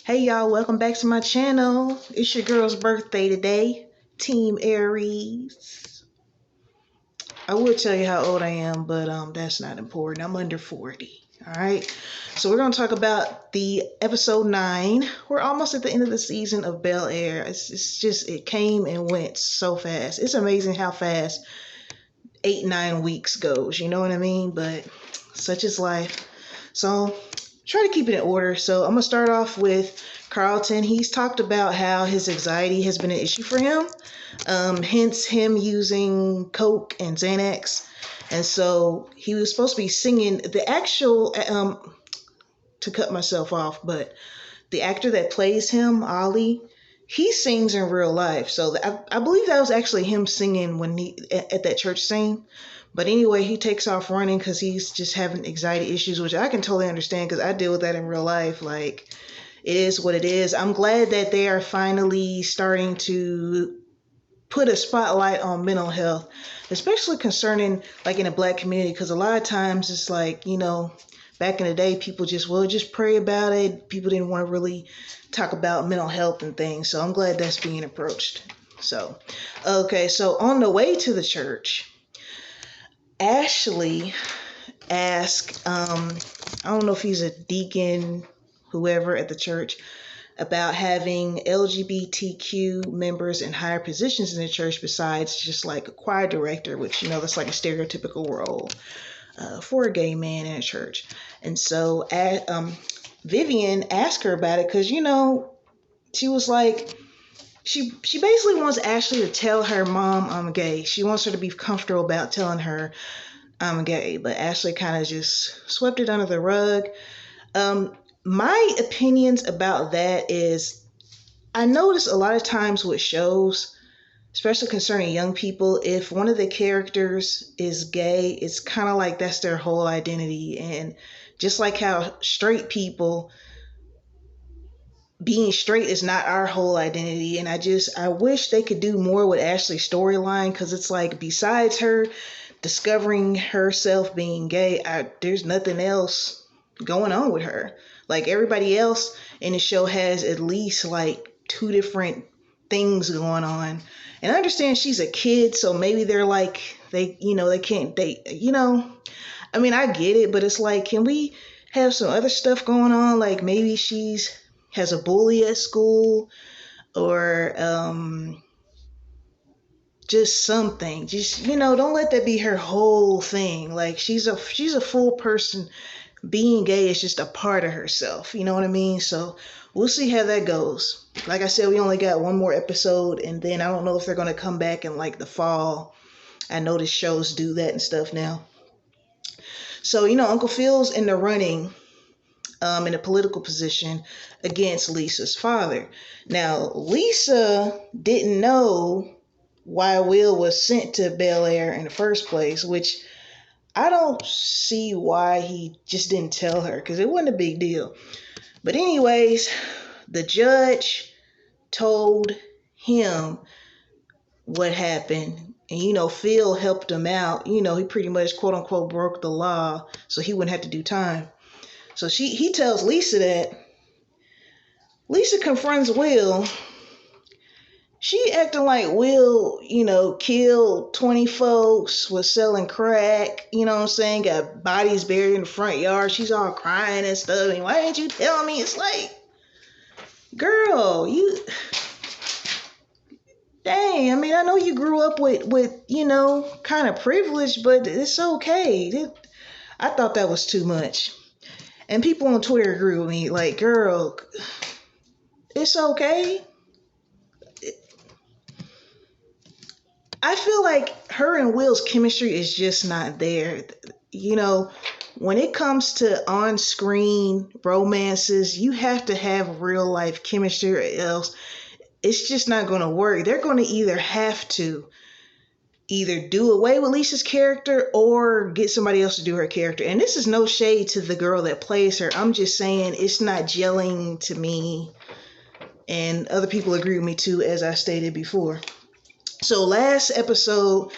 Hey y'all, welcome back to my channel. It's your girl's birthday today, Team Aries. I would tell you how old I am, but that's not important. I'm under 40. Alright. So we're gonna talk about the episode 9. We're almost at the end of the season of BelAir. It's just it came and went so fast. It's amazing how fast 8-9 weeks goes, you know what I mean? But such is life. So try to keep it in order. So I'm gonna start off with Carlton. He's talked about how his anxiety has been an issue for him, hence him using Coke and Xanax. And so he was supposed to be singing the actual, to cut myself off, but the actor that plays him, Ollie, he sings in real life. So I believe that was actually him singing when he at that church scene. But anyway, he takes off running because he's just having anxiety issues, which I can totally understand because I deal with that in real life. Like, it is what it is. I'm glad that they are finally starting to put a spotlight on mental health, especially concerning like in the Black community, because a lot of times it's like, back in the day, people just pray about it. People didn't want to really talk about mental health and things. So I'm glad that's being approached. So, okay. So on the way to the church, Ashley asked, I don't know if he's a deacon, whoever at the church, about having LGBTQ members in higher positions in the church besides just like a choir director, which, that's like a stereotypical role for a gay man in a church. And so Vivian asked her about it because, she was like, she basically wants Ashley to tell her mom I'm gay. She wants her to be comfortable about telling her I'm gay, but Ashley kind of just swept it under the rug. My opinions about that is I notice a lot of times with shows, especially concerning young people, if one of the characters is gay, it's kind of like that's their whole identity. And just like how straight people, being straight is not our whole identity. And I wish they could do more with Ashley's storyline, because it's like, besides her discovering herself being gay, there's nothing else going on with her. Like, everybody else in the show has at least like 2 different things going on. And I understand she's a kid, so maybe they're like, they can't date, I mean, I get it, but it's like, can we have some other stuff going on? Like, maybe she's has a bully at school, or just something. Just, don't let that be her whole thing. Like, she's a full person. Being gay is just a part of herself. You know what I mean? So we'll see how that goes. Like I said, we only got one more episode, and then I don't know if they're going to come back in like the fall. I notice shows do that and stuff now. So, Uncle Phil's in the running, in a political position against Lisa's father. Now, Lisa didn't know why Will was sent to BelAir in the first place, which I don't see why he just didn't tell her, because it wasn't a big deal. But anyways, the judge told him what happened. And, Phil helped him out. He pretty much, quote unquote, broke the law so he wouldn't have to do time. So he tells Lisa that. Lisa confronts Will. She acting like Will, killed 20 folks, was selling crack, you know what I'm saying? Got bodies buried in the front yard. She's all crying and stuff. And why didn't you tell me? It's like, girl, dang, I mean, I know you grew up with kind of privilege, but it's okay. I thought that was too much. And people on Twitter agree with me, like, girl, it's okay. I feel like her and Will's chemistry is just not there. When it comes to on-screen romances, you have to have real life chemistry, or else it's just not going to work. They're going to either have to do away with Lisa's character or get somebody else to do her character. And this is no shade to the girl that plays her. I'm just saying it's not gelling to me. And other people agree with me too, as I stated before. So last episode,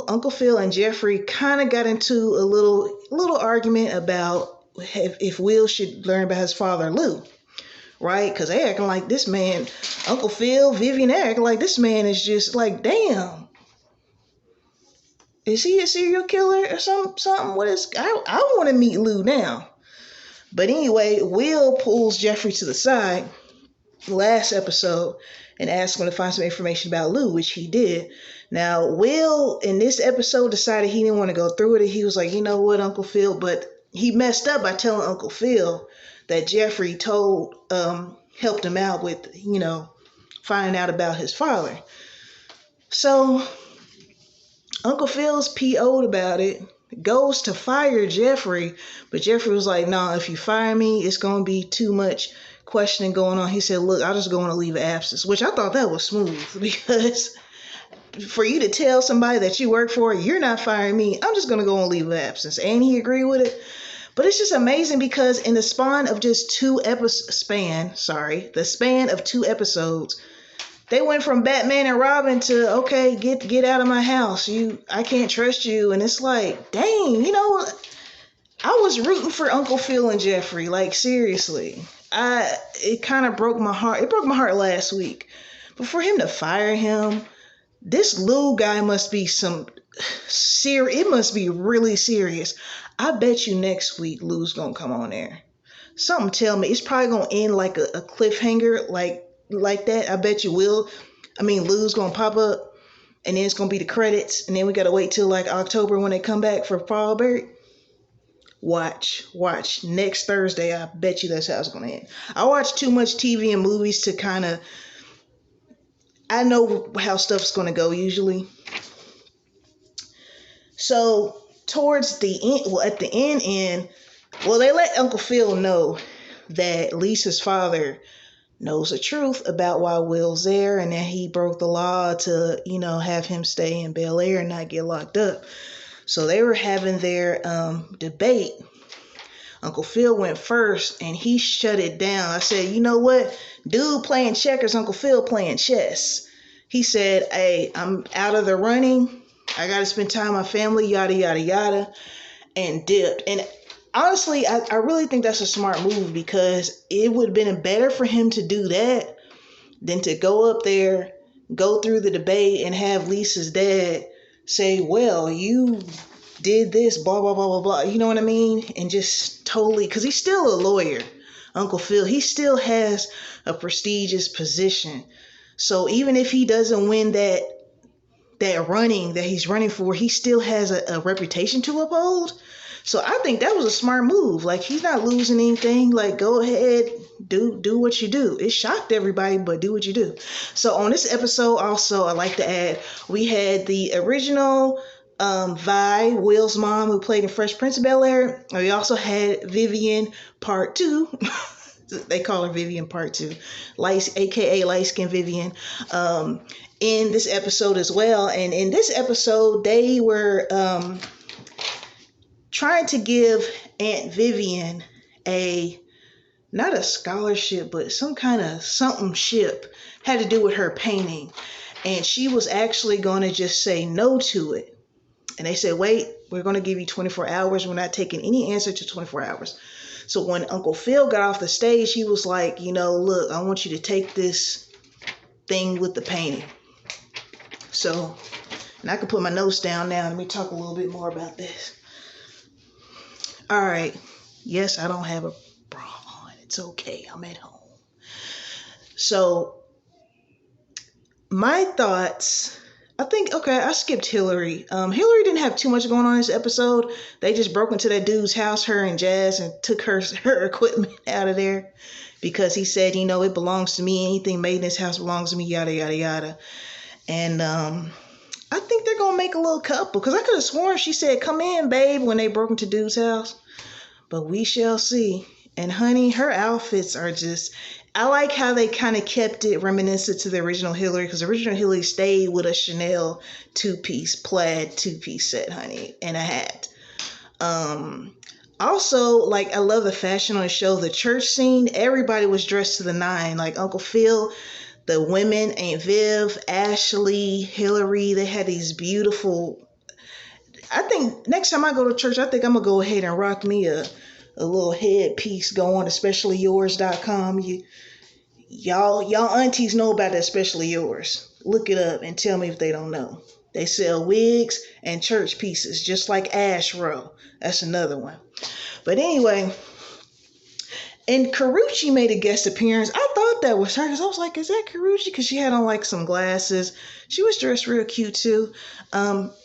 Uncle Phil and Jeffrey kind of got into a little argument about if Will should learn about his father Lou, right? Because they acting like this man, Uncle Phil, Vivian, they acting like this man is just like, damn, is he a serial killer or something? What is? I want to meet Lou now. But anyway, Will pulls Jeffrey to the side last episode and asks him to find some information about Lou, which he did. Now, Will in this episode decided he didn't want to go through with it. He was like, you know what, Uncle Phil, but he messed up by telling Uncle Phil that Jeffrey helped him out with, finding out about his father. So Uncle Phil's PO'd about it, goes to fire Jeffrey, but Jeffrey was like, no, if you fire me, it's going to be too much questioning going on. He said, look, I'll just go on a leave of absence, which I thought that was smooth, because for you to tell somebody that you work for, you're not firing me, I'm just going to go on leave of absence. And he agreed with it. But it's just amazing because in the span of just the span of 2 episodes, they went from Batman and Robin to, okay, get out of my house. I can't trust you. And it's like, dang, I was rooting for Uncle Phil and Jeffrey. Like, seriously. It kind of broke my heart. It broke my heart last week. But for him to fire him, this Lou guy must be it must be really serious. I bet you next week Lou's gonna come on there. Something tell me it's probably gonna end like a cliffhanger, like that. I bet you Lou's gonna pop up, and then it's gonna be the credits, and then we gotta wait till like October when they come back for fall break. Watch next Thursday. I bet you that's how it's gonna end. I watch too much TV and movies to kind of. I know how stuff's gonna go usually. So towards the end, at the end, they let Uncle Phil know that Lisa's father knows the truth about why Will's there, and that he broke the law to, have him stay in BelAir and not get locked up. So they were having their debate. Uncle Phil went first, and he shut it down. I said, you know what? Dude playing checkers, Uncle Phil playing chess. He said, hey, I'm out of the running. I got to spend time with my family, yada, yada, yada, and dipped. And honestly, I really think that's a smart move, because it would have been better for him to do that than to go up there, go through the debate, and have Lisa's dad say, well, you did this, blah, blah, blah, blah, blah. You know what I mean? And just totally, because he's still a lawyer, Uncle Phil. He still has a prestigious position. So even if he doesn't win that running that he's running for, he still has a reputation to uphold. So I think that was a smart move. Like, he's not losing anything. Like, go ahead, do what you do. It shocked everybody, but do what you do. So on this episode, also, I like to add, we had the original Vi, Will's mom, who played in Fresh Prince of Bel-Air. We also had Vivian Part 2. They call her Vivian Part 2, aka Light Skin Vivian, in this episode as well. And in this episode, they were trying to give Aunt Vivian not a scholarship, but some kind of something ship, had to do with her painting. And she was actually going to just say no to it. And they said, wait, we're going to give you 24 hours. We're not taking any answer to 24 hours. So when Uncle Phil got off the stage, he was like, look, I want you to take this thing with the painting. So, and I can put my notes down now. Let me talk a little bit more about this. All right. Yes, I don't have a bra on. It's okay. I'm at home. So, my thoughts, I skipped Hillary. Hillary didn't have too much going on in this episode. They just broke into that dude's house, her and Jazz, and took her equipment out of there because he said, it belongs to me. Anything made in this house belongs to me, yada, yada, yada. And I think they're going to make a little couple, because I could have sworn she said, come in, babe, when they broke into dude's house. But we shall see. And honey, her outfits are just, I like how they kind of kept it reminiscent to the original Hillary, because the original Hillary stayed with a Chanel plaid two-piece set, honey, and a hat. Also, I love the fashion on the show. The church scene, everybody was dressed to the nine. Like Uncle Phil, the women, Aunt Viv, Ashley, Hillary, they had these beautiful, I think next time I go to church, I think I'm going to go ahead and rock me a a little headpiece going, especiallyyours.com. Y'all aunties know about that, Especially Yours. Look it up and tell me if they don't know. They sell wigs and church pieces, just like Ash Row. That's another one. But anyway, and Karuchi made a guest appearance. I thought that was her because I was like, is that Karuchi? Because she had on like some glasses. She was dressed real cute too.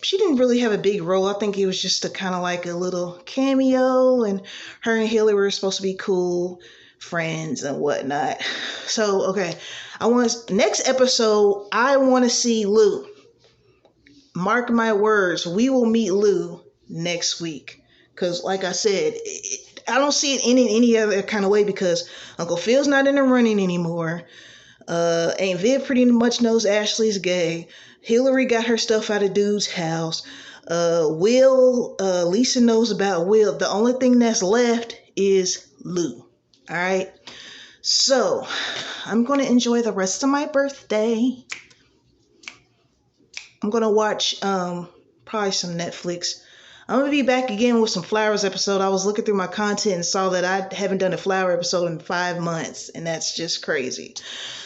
She didn't really have a big role. I think it was just a kind of like a little cameo, and her and Hillary were supposed to be cool friends and whatnot. So okay, next episode I want to see Lou. Mark my words, we will meet Lou next week. Because like I said, I don't see it in any other kind of way because Uncle Phil's not in the running anymore. Aunt Viv pretty much knows Ashley's gay. Hillary got her stuff out of dude's house. Lisa knows about Will. The only thing that's left is Lou. All right. So I'm going to enjoy the rest of my birthday. I'm going to watch probably some Netflix. I'm going to be back again with some Flowers episode. I was looking through my content and saw that I haven't done a flower episode in 5 months, and that's just crazy.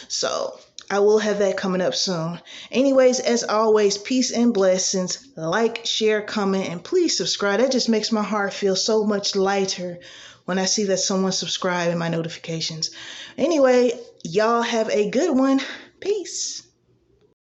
So I will have that coming up soon. Anyways, as always, peace and blessings. Like, share, comment, and please subscribe. That just makes my heart feel so much lighter when I see that someone subscribed in my notifications. Anyway, y'all have a good one. Peace.